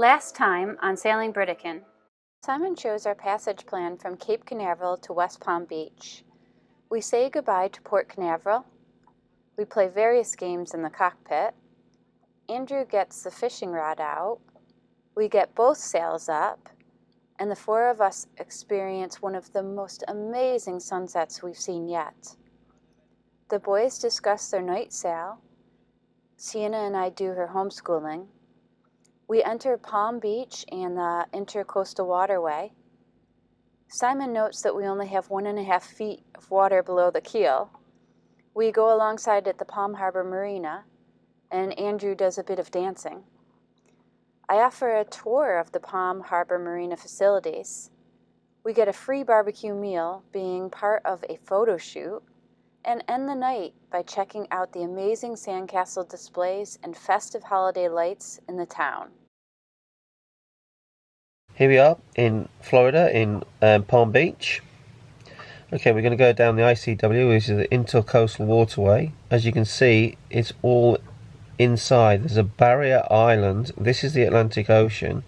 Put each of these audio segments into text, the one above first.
Last time on Sailing Britican, Simon shows our passage plan from Cape Canaveral to West Palm Beach. We say goodbye to Port Canaveral. We play various games in the cockpit. Andrew gets the fishing rod out. We get both sails up, and the four of us experience one of the most amazing sunsets we've seen yet. The boys discuss their night sail. Sienna and I do her homeschooling. We enter Palm Beach and the Intracoastal Waterway. Simon notes that we only have 1.5 feet of water below the keel. We go alongside at the Palm Harbor Marina, and Andrew does a bit of dancing. I offer a tour of the Palm Harbor Marina facilities. We get a free barbecue meal, being part of a photo shoot, and end the night by checking out the amazing sandcastle displays and festive holiday lights in the town. Here we are in Florida, in Palm Beach. Okay, we're going to go down the ICW, which is the Intracoastal Waterway. As you can see, it's all inside. There's a barrier island. This is the Atlantic Ocean,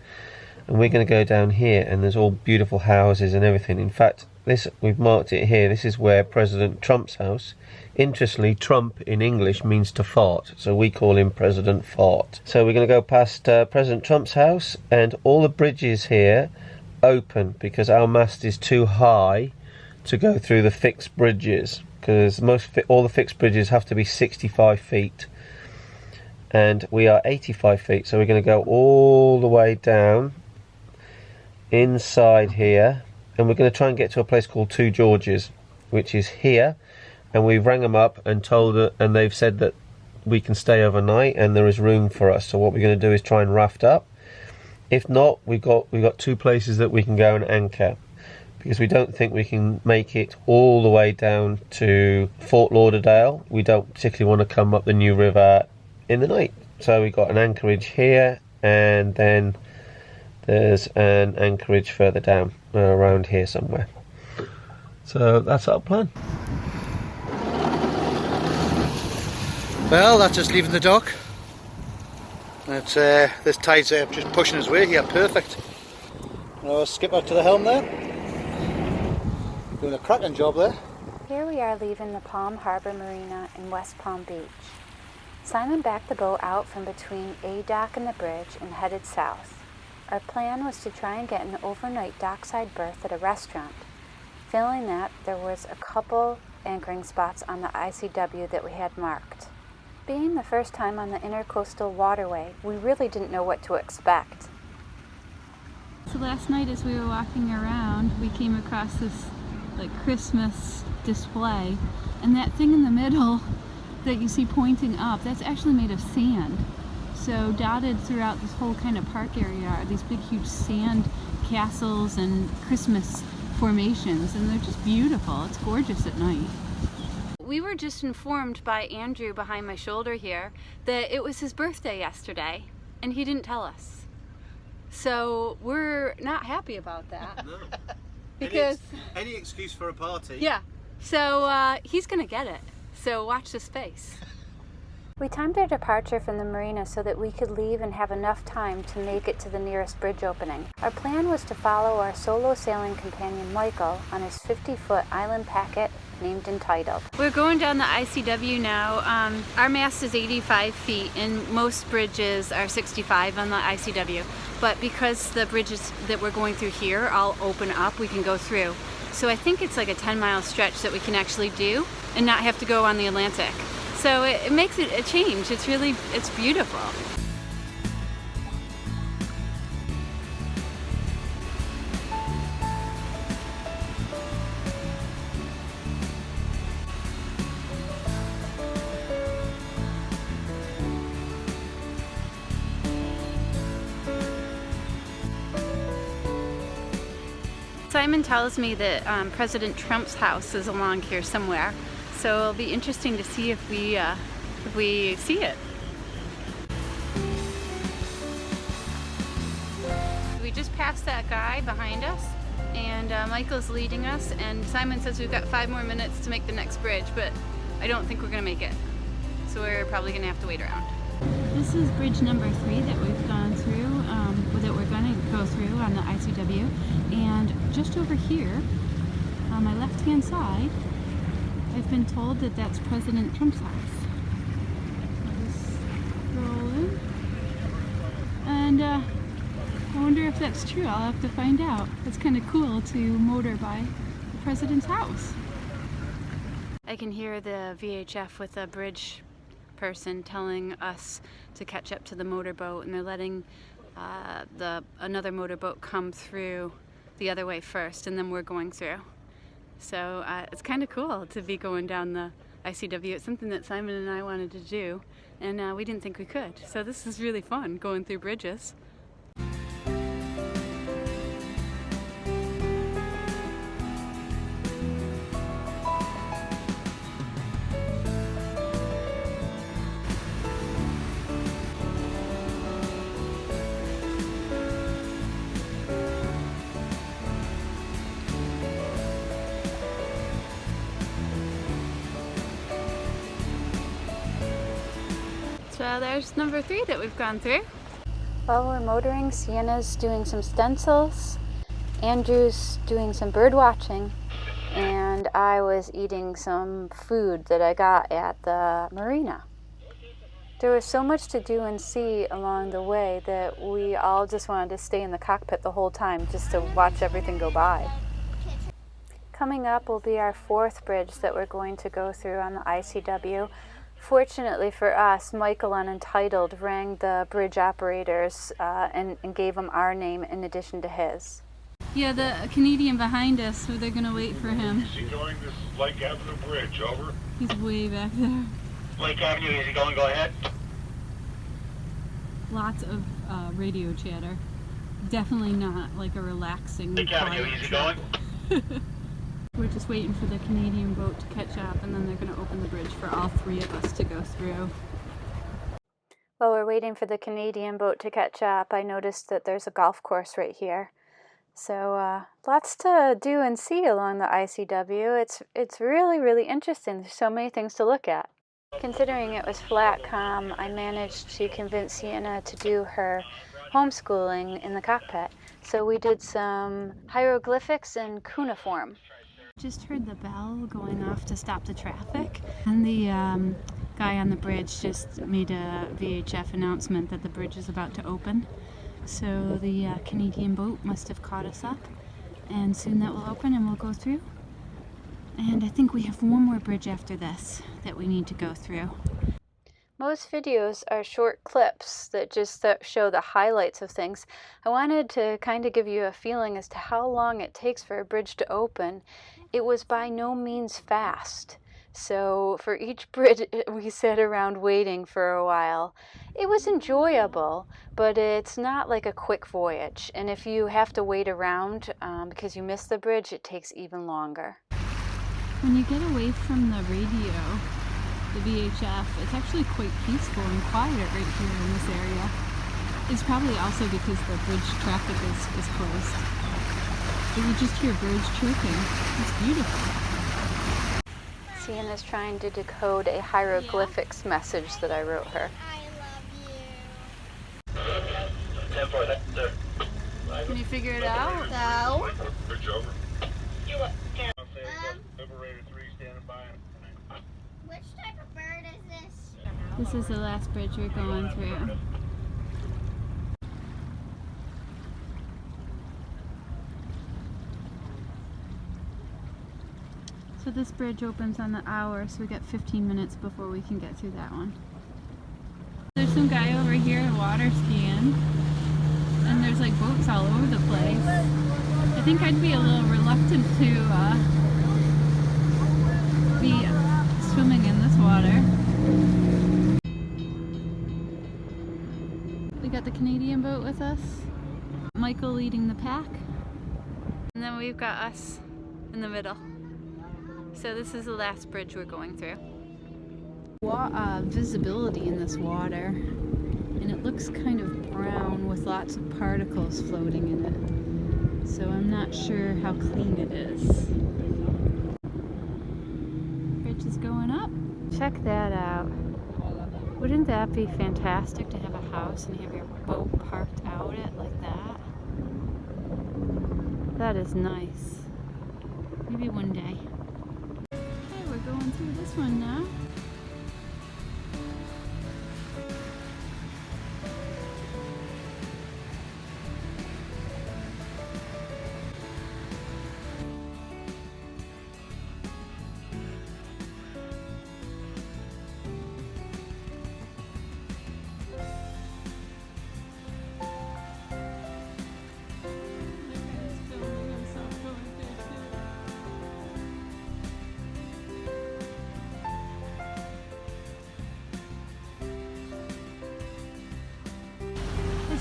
and we're going to go down here, and there's all beautiful houses and everything. In fact, this, we've marked it here. This is where President Trump's house. Interestingly, Trump in English means to fart, so we call him President Fart. So we're going to go past President Trump's house, and all the bridges here open because our mast is too high to go through the fixed bridges, because all the fixed bridges have to be 65 feet, and we are 85 feet. So we're going to go all the way down inside here, and we're going to try and get to a place called Two Georges, which is here. And we rang them up and told them, and they've said that we can stay overnight and there is room for us. So what we're going to do is try and raft up. If not, we've got two places that we can go and anchor, because we don't think we can make it all the way down to Fort Lauderdale. We don't particularly want to come up the New River in the night. So we've got an anchorage here, and then there's an anchorage further down around here somewhere. So that's our plan. Well, that's us leaving the dock. It's, this tide's just pushing us away here, perfect. Skipper to the helm there. Doing a cracking job there. Here we are leaving the Palm Harbor Marina in West Palm Beach. Simon backed the boat out from between A dock and the bridge and headed south. Our plan was to try and get an overnight dockside berth at a restaurant. Failing that, there was a couple anchoring spots on the ICW that we had marked. Being the first time on the Intracoastal Waterway, we really didn't know what to expect. So last night as we were walking around, we came across this like Christmas display, and that thing in the middle that you see pointing up, that's actually made of sand. So dotted throughout this whole kind of park area are these big huge sand castles and Christmas formations, and they're just beautiful. It's gorgeous at night. We were just informed by Andrew behind my shoulder here that it was his birthday yesterday, and he didn't tell us. So we're not happy about that. No. Because any excuse for a party. Yeah. So he's gonna get it. So watch this space. We timed our departure from the marina so that we could leave and have enough time to make it to the nearest bridge opening. Our plan was to follow our solo sailing companion Michael on his 50-foot island packet named Entitled. We're going down the ICW now. Our mast is 85 feet and most bridges are 65 on the ICW. But because the bridges that we're going through here all open up, we can go through. So I think it's like a 10-mile stretch that we can actually do and not have to go on the Atlantic. So it makes it a change. It's beautiful. Simon tells me that President Trump's house is along here somewhere. So it'll be interesting to see if we see it. We just passed that guy behind us, and Michael's leading us, and Simon says we've got 5 more minutes to make the next bridge, but I don't think we're gonna make it. So we're probably gonna have to wait around. This is bridge number 3 that we've gone through with that we're going to go through on the ICW. And just over here, on my left-hand side, I've been told that that's President Trump's house. I'll just roll in. And I wonder if that's true. I'll have to find out. It's kind of cool to motor by the president's house. I can hear the VHF with the bridge person telling us to catch up to the motorboat, and they're letting another motorboat come through the other way first, and then we're going through. So it's kind of cool to be going down the ICW. It's something that Simon and I wanted to do, and we didn't think we could. So this is really fun, going through bridges. So there's number 3 that we've gone through. While we're motoring, Sienna's doing some stencils, Andrew's doing some bird watching, and I was eating some food that I got at the marina. There was so much to do and see along the way that we all just wanted to stay in the cockpit the whole time just to watch everything go by. Coming up will be our 4th bridge that we're going to go through on the ICW. Fortunately for us, Michael on Entitled rang the bridge operators and gave them our name in addition to his. Yeah, the Canadian behind us, so they're gonna wait for him. Is he going this Lake Avenue Bridge, over? He's way back there. Lake Avenue, is he going? Go ahead. Lots of radio chatter. Definitely not like a relaxing Lake Avenue, quiet is he trip. going? We're just waiting for the Canadian boat to catch up, and then they're going to open the bridge for all 3 of us to go through. While we're waiting for the Canadian boat to catch up, I noticed that there's a golf course right here. So lots to do and see along the ICW. It's really, really interesting. There's so many things to look at. Considering it was flat calm, I managed to convince Sienna to do her homeschooling in the cockpit. So we did some hieroglyphics and cuneiform. Just heard the bell going off to stop the traffic, and the guy on the bridge just made a VHF announcement that the bridge is about to open. So the Canadian boat must have caught us up, and soon that will open and we'll go through. And I think we have one more bridge after this that we need to go through. Most videos are short clips that just show the highlights of things. I wanted to kind of give you a feeling as to how long it takes for a bridge to open. It was by no means fast. So for each bridge we sat around waiting for a while. It was enjoyable, but it's not like a quick voyage. And if you have to wait around because you missed the bridge, it takes even longer. When you get away from the radio, the VHF, it's actually quite peaceful and quiet right here in this area. It's probably also because the bridge traffic is closed. But you just hear birds chirping. It's beautiful. Sienna's trying to decode a hieroglyphics message that I wrote her. Can you figure it out? No. Bridge over. Which type of bird is this? This is the last bridge we're going through. So this bridge opens on the hour, so we got 15 minutes before we can get through that one. There's some guy over here water skiing, and there's like boats all over the place. I think I'd be a little reluctant to be swimming in this water. We got the Canadian boat with us, Michael leading the pack, and then we've got us in the middle. So this is the last bridge we're going through. Visibility in this water, and it looks kind of brown with lots of particles floating in it. So I'm not sure how clean it is. Bridge is going up. Check that out. Wouldn't that be fantastic to have a house and have your boat parked out it like that? That is nice. Maybe one day. Okay, we're going through this one now.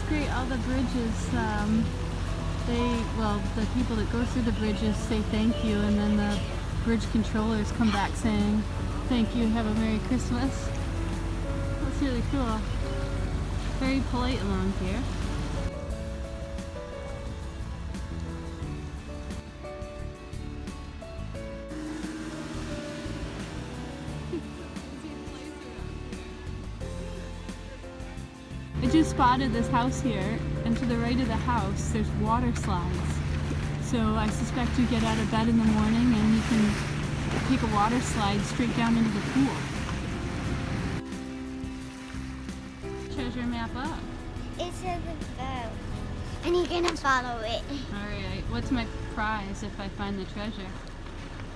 Great, all the bridges, the people that go through the bridges say thank you, and then the bridge controllers come back saying thank you, have a Merry Christmas. That's really cool. Very polite along here. I just spotted this house here, and to the right of the house there's water slides. So I suspect you get out of bed in the morning and you can take a water slide straight down into the pool. Treasure map up. It says a boat. And you're gonna follow it. Alright, what's my prize if I find the treasure?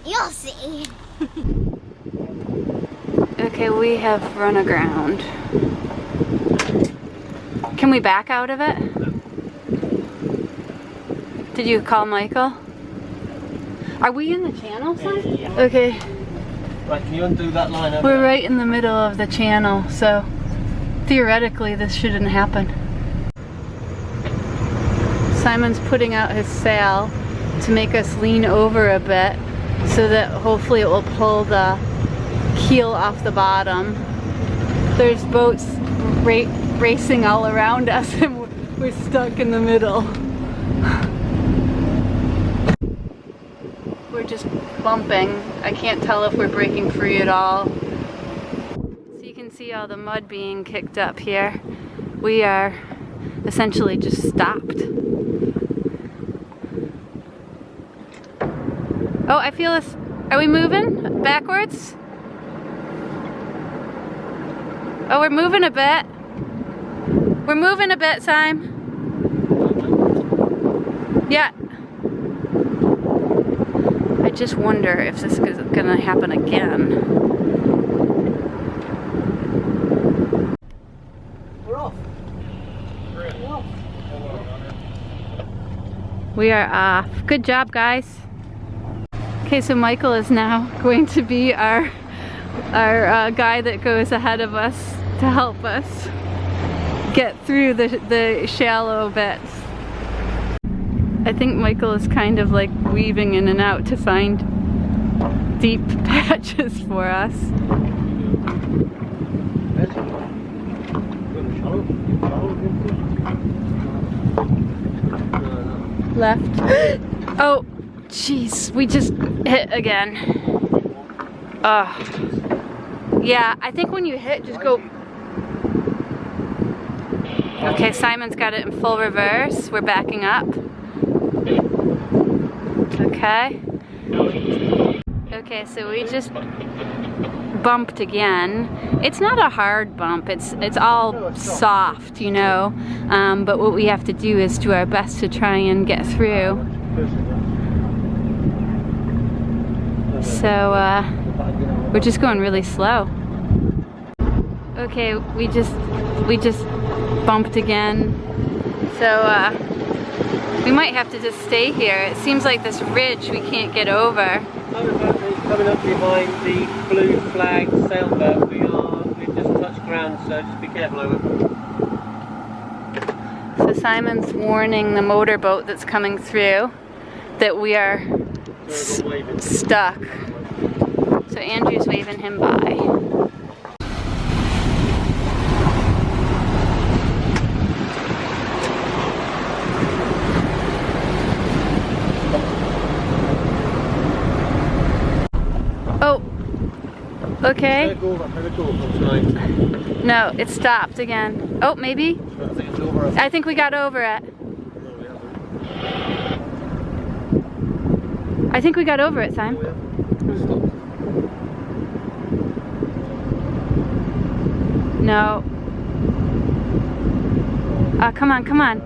You'll see. Okay, we have run aground. Can we back out of it? Did you call Michael? Are we in the channel side? Yeah. Okay, Right, can you undo that line over we're there? right in the middle of the channel, so theoretically this shouldn't happen. Simon's putting out his sail to make us lean over a bit so that hopefully it will pull the keel off the bottom. There's boats racing all around us and we're stuck in the middle. We're just bumping. I can't tell if we're breaking free at all. So you can see all the mud being kicked up here. We are essentially just stopped. Oh, I feel this. Are we moving backwards? Oh, we're moving a bit. We're moving a bit, Sime. Yeah. I just wonder if this is gonna happen again. We're off. We are off. Good job, guys. Okay, so Michael is now going to be our guy that goes ahead of us to help us get through the shallow bits. I think Michael is kind of like weaving in and out to find deep patches for us. Left. Oh, jeez, we just hit again. Yeah, I think when you hit, just go. Okay, Simon's got it in full reverse. We're backing up. Okay. Okay, so we just bumped again. It's not a hard bump. It's all soft, you know. But what we have to do is do our best to try and get through. So we're just going really slow. Okay, we just bumped again. So we might have to just stay here. It seems like this ridge we can't get over. Coming up behind the blue flag sailboat, we've just touched ground, so just be careful over. So Simon's warning the motorboat that's coming through that we are stuck. So Andrew's waving him by. Oh, okay. Go over. Maybe it's over. No, it stopped again. Oh, maybe? I think it's over. I think we got over it. I think we got over it, Simon. No. Come on, come on.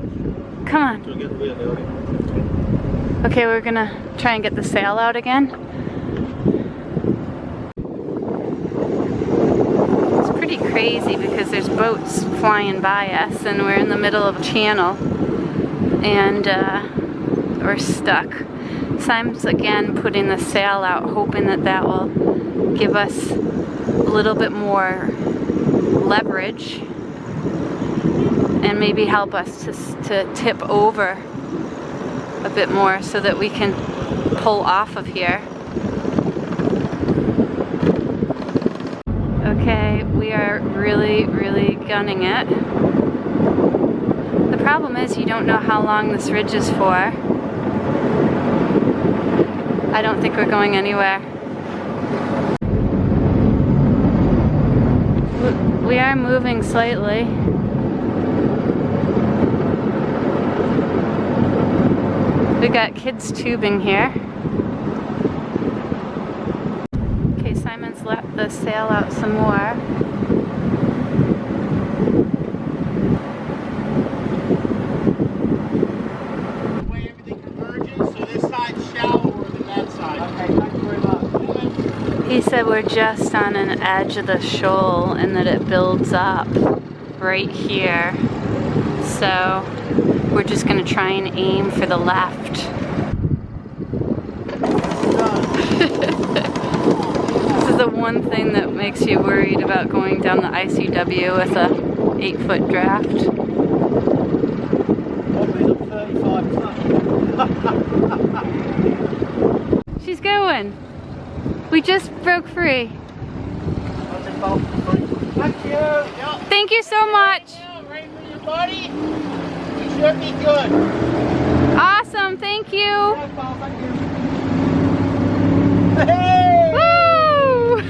Come on. Okay, we're gonna try and get the sail out again. It's pretty crazy because there's boats flying by us and we're in the middle of a channel and we're stuck. Simon's again putting the sail out, hoping that that will give us a little bit more leverage and maybe help us to tip over a bit more so that we can pull off of here. Okay, we are really, really gunning it. The problem is you don't know how long this ridge is for. I don't think we're going anywhere. We are moving slightly. We got kids tubing here. Okay, Simon's let the sail out some more. The way everything converges, so this side's shallower than that side. Okay, thank you very much. He said we're just on an edge of the shoal and that it builds up right here. So we're just going to try and aim for the left. This is the one thing that makes you worried about going down the ICW with a 8-foot draft. She's going. We just broke free. Thank you. Yep. Thank you so much. Right for your buddy. You should be good. Awesome, thank you. Hey! Woo!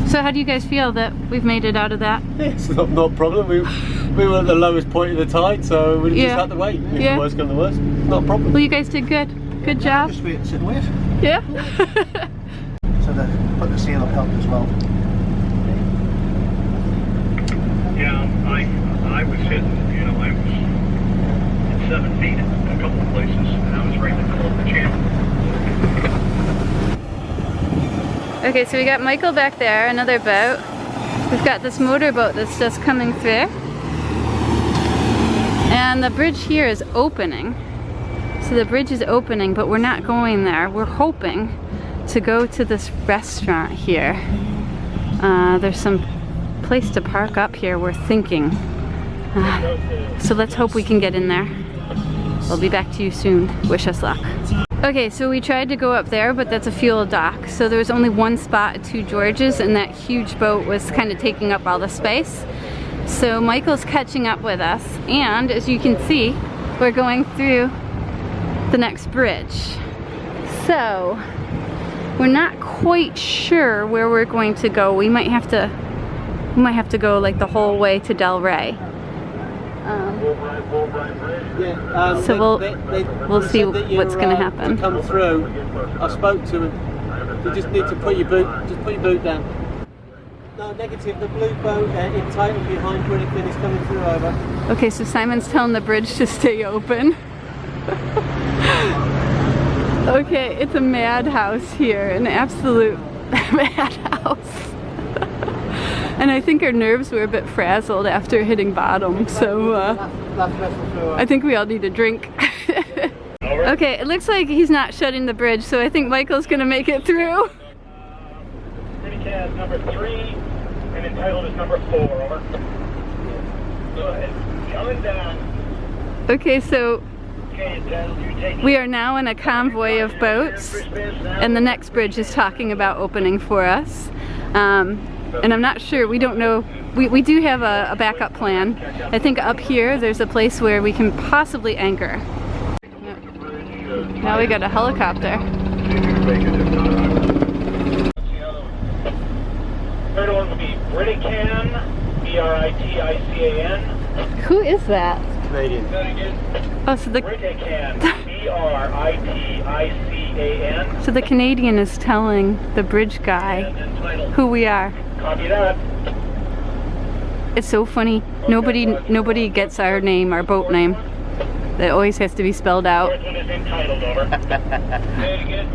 So how do you guys feel that we've made it out of that? It's not a problem. We were at the lowest point of the tide, so we just had to wait. If the worst comes to the worst, not a problem. Well, you guys did good. Good job. Just wait and sit and wait. Yeah. So that put the sail up helped as well. Yeah, I was hitting, you know, I was at 7 feet in a couple of places, and I was right in the middle of the channel. Okay, so we got Michael back there, another boat. We've got this motorboat that's just coming through. And the bridge here is opening. So the bridge is opening, but we're not going there. We're hoping to go to this restaurant here. There's some place to park up here, we're thinking. So let's hope we can get in there. We'll be back to you soon. Wish us luck. Okay, so we tried to go up there, but that's a fuel dock. So there was only one spot at Two Georges, and that huge boat was kind of taking up all the space. So Michael's catching up with us, and as you can see, we're going through the next bridge. So we're not quite sure where we're going to go. We might have to go like the whole way to Del Rey. So we'll see what's going to happen. Come through. I spoke to him. You just need to put your boot. Just put your boot down. No, negative. The blue boat in title behind Britican is coming through over. Okay, so Simon's telling the bridge to stay open. Okay, it's a madhouse here, an absolute madhouse. And I think our nerves were a bit frazzled after hitting bottom, so I think we all need a drink. Okay, it looks like he's not shutting the bridge, so I think Michael's gonna make it through. Britican is number 3, and entitled is number 4, over. Go ahead, coming down. Okay, so Okay, entitled, you take we are now in a convoy of boats, and the next bridge is talking about opening for us. And I'm not sure, we don't know, we do have a backup plan. I think up here there's a place where we can possibly anchor. Yep. Now we got a helicopter. See if you can make it. If not, I will. Third one will be Britican, Britican. Who is that? Canadian. Oh, so the Britican, Britican. so the Canadian is telling the bridge guy who we are. Copy that. It's so funny. Nobody gets our name, our boat name. That always has to be spelled out. Fourth one is entitled, over. Say it again.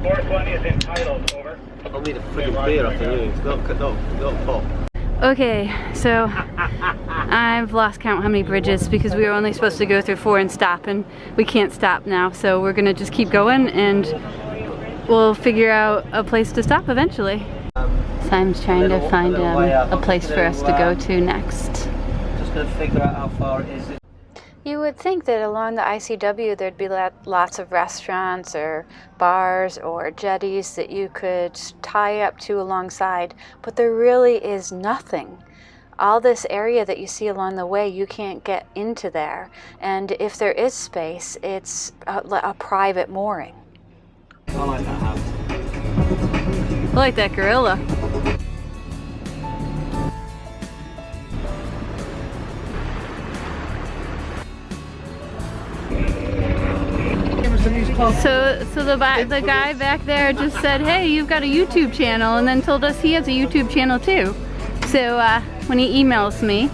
Fourth one is entitled, over. I'll need a freaking beer off you. It's not pop. Okay, so I've lost count how many bridges because we were only supposed to go through 4 and stop, and we can't stop now. So we're gonna just keep going, and we'll figure out a place to stop eventually. Simon's trying to find a place for us to go to next. Just gonna figure out how far it is. You would think that along the ICW there'd be lots of restaurants or bars or jetties that you could tie up to alongside, but there really is nothing. All this area that you see along the way, you can't get into there, and if there is space, it's a private mooring. I like that house. I like that gorilla. So the guy back there just said, hey, you've got a YouTube channel, and then told us he has a YouTube channel too. So when he emails me,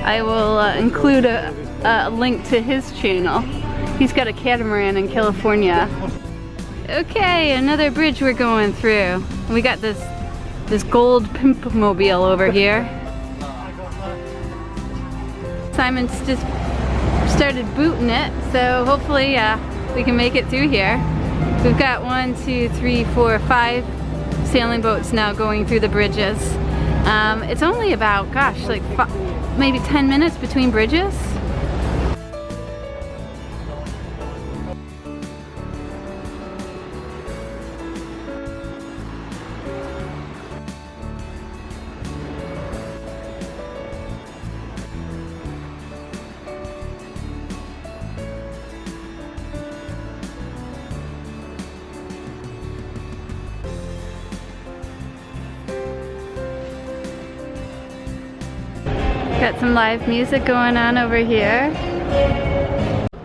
I will include a link to his channel. He's got a catamaran in California. Okay, another bridge we're going through. We got this gold pimp mobile over here. Simon's just started booting it, so hopefully we can make it through here. We've got 1, 2, 3, 4, 5 sailing boats now going through the bridges. It's only about, gosh, like maybe 10 minutes between bridges. Got some live music going on over here.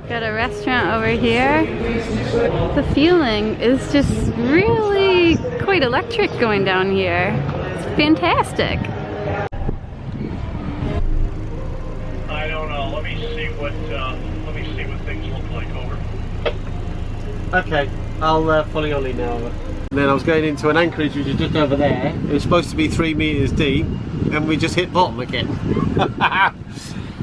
Got a restaurant over here. The feeling is just really quite electric going down here. It's fantastic. I don't know. Let me see what things look like, over. Okay, I'll follow your lead now. Over. Then I was going into an anchorage which is just over there. It was supposed to be 3 meters deep, and we just hit bottom again.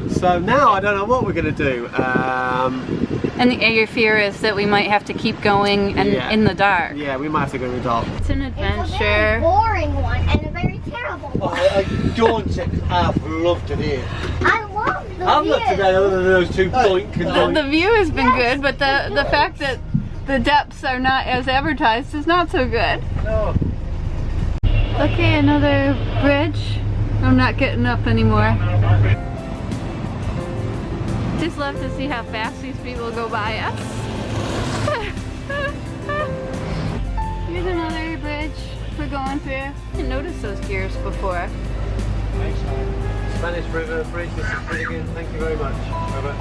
So now I don't know what we're going to do. And your fear is that we might have to keep going and in the dark. Yeah, we might have to go in the dark. It's an It's a very adventure. boring one and a very terrible one. Don't I've loved it here. I love the I'm view. not today other than those two boink and boink. The view has been good, but the fact that the depths are not as advertised is not so good. No. Okay, another bridge. I'm not getting up anymore. Just love to see how fast these people go by us. Here's another bridge we're going through. I didn't notice those gears before. Spanish River Bridge, this is Britican. Thank you very much. Over.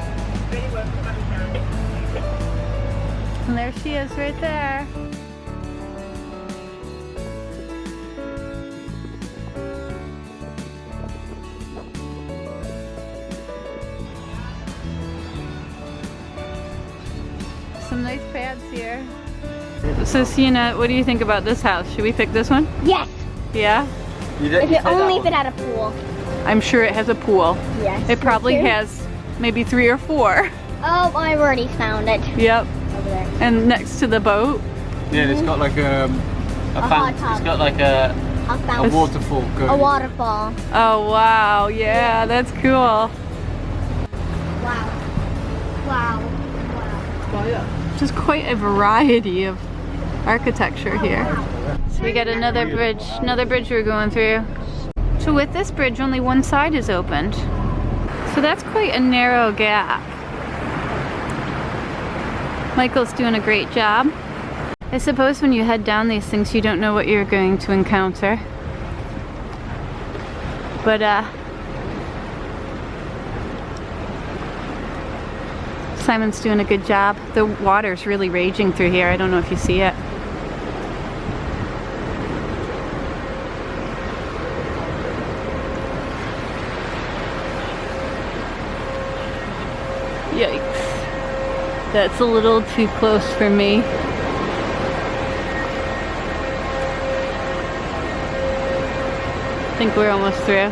And there she is right there. Some nice pads here. So Sienna, what do you think about this house? Should we pick this one? Yes, Yeah? if it only if it had a pool. I'm sure it has a pool. Yes. It probably me too. has maybe 3 or 4. Oh, I've already found it. Yep. Over there. And next to the boat. Yeah, it's got like a hot tub. It's got like a A fountain. waterfall going. A waterfall. Oh wow, yeah, that's cool. Wow. Wow. Wow. Just quite a variety of architecture here. So we got another bridge we're going through. So with this bridge, only one side is opened. So that's quite a narrow gap. Michael's doing a great job. I suppose when you head down these things, you don't know what you're going to encounter. But Simon's doing a good job. The water's really raging through here. I don't know if you see it. Yikes. That's a little too close for me. I think we're almost through.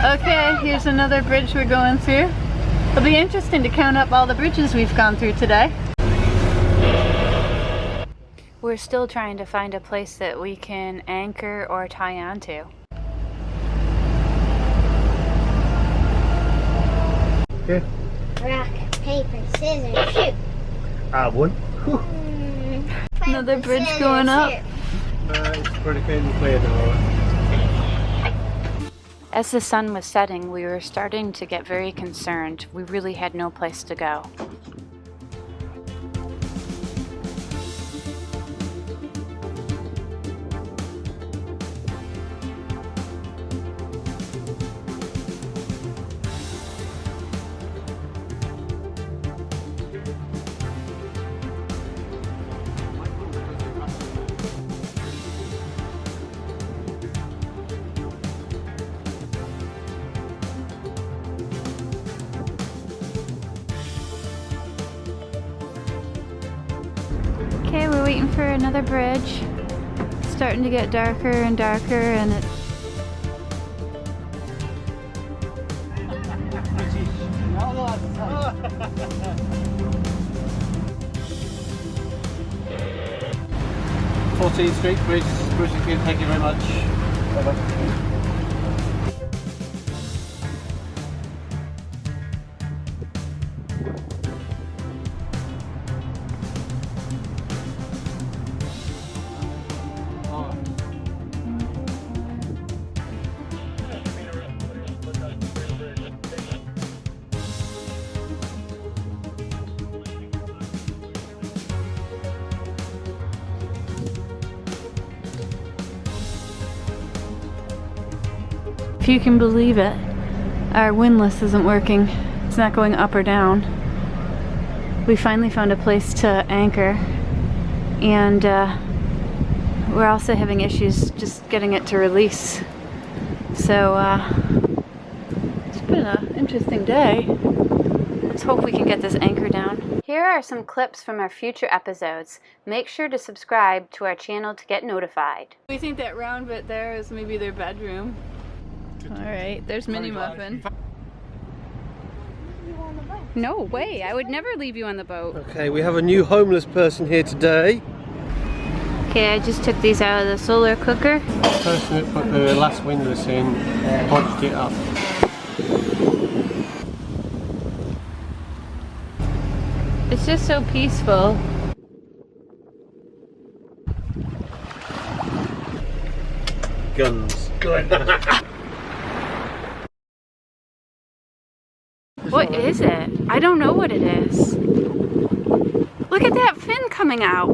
Okay, here's another bridge we're going through. It'll be interesting to count up all the bridges we've gone through today. We're still trying to find a place that we can anchor or tie onto. Okay. Rock, paper, scissors, shoot. I won. Another bridge going up. It's Britican clear now. As the sun was setting, we were starting to get very concerned. We really had no place to go. Okay, we're waiting for another bridge. It's starting to get darker and darker, and it's 14th Street Bridge, Britican, thank you very much. Bye-bye. if you can believe it, our windlass isn't working. It's not going up or down. We finally found a place to anchor, and we're also having issues just getting it to release. So it's been an interesting day. Let's hope we can get this anchor down. Here are some clips from our future episodes. Make sure to subscribe to our channel to get notified. We think that round bit there is maybe their bedroom. Alright, there's Mini Muffin. No way, I would never leave you on the boat. Okay, we have a new homeless person here today. Okay, I just took these out of the solar cooker. The person that put the last windlass in bodged it up. It's just so peaceful. Guns. What is it? I don't know what it is. Look at that fin coming out.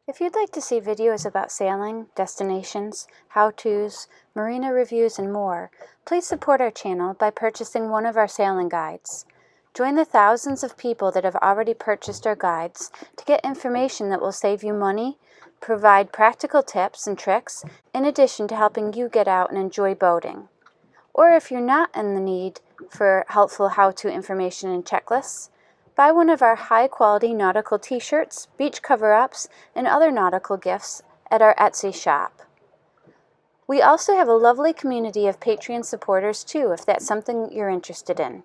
If you'd like to see videos about sailing, destinations, how-tos, marina reviews, and more, please support our channel by purchasing one of our sailing guides. Join the thousands of people that have already purchased our guides to get information that will save you money, provide practical tips and tricks, in addition to helping you get out and enjoy boating. Or if you're not in the need for helpful how-to information and checklists, buy one of our high-quality nautical t-shirts, beach cover-ups, and other nautical gifts at our Etsy shop. We also have a lovely community of Patreon supporters too, if that's something you're interested in.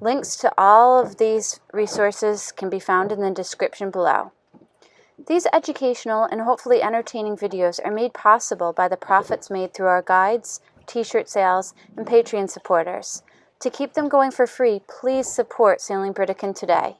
Links to all of these resources can be found in the description below. These educational and hopefully entertaining videos are made possible by the profits made through our guides, t-shirt sales, and Patreon supporters. To keep them going for free, please support Sailing Britican today.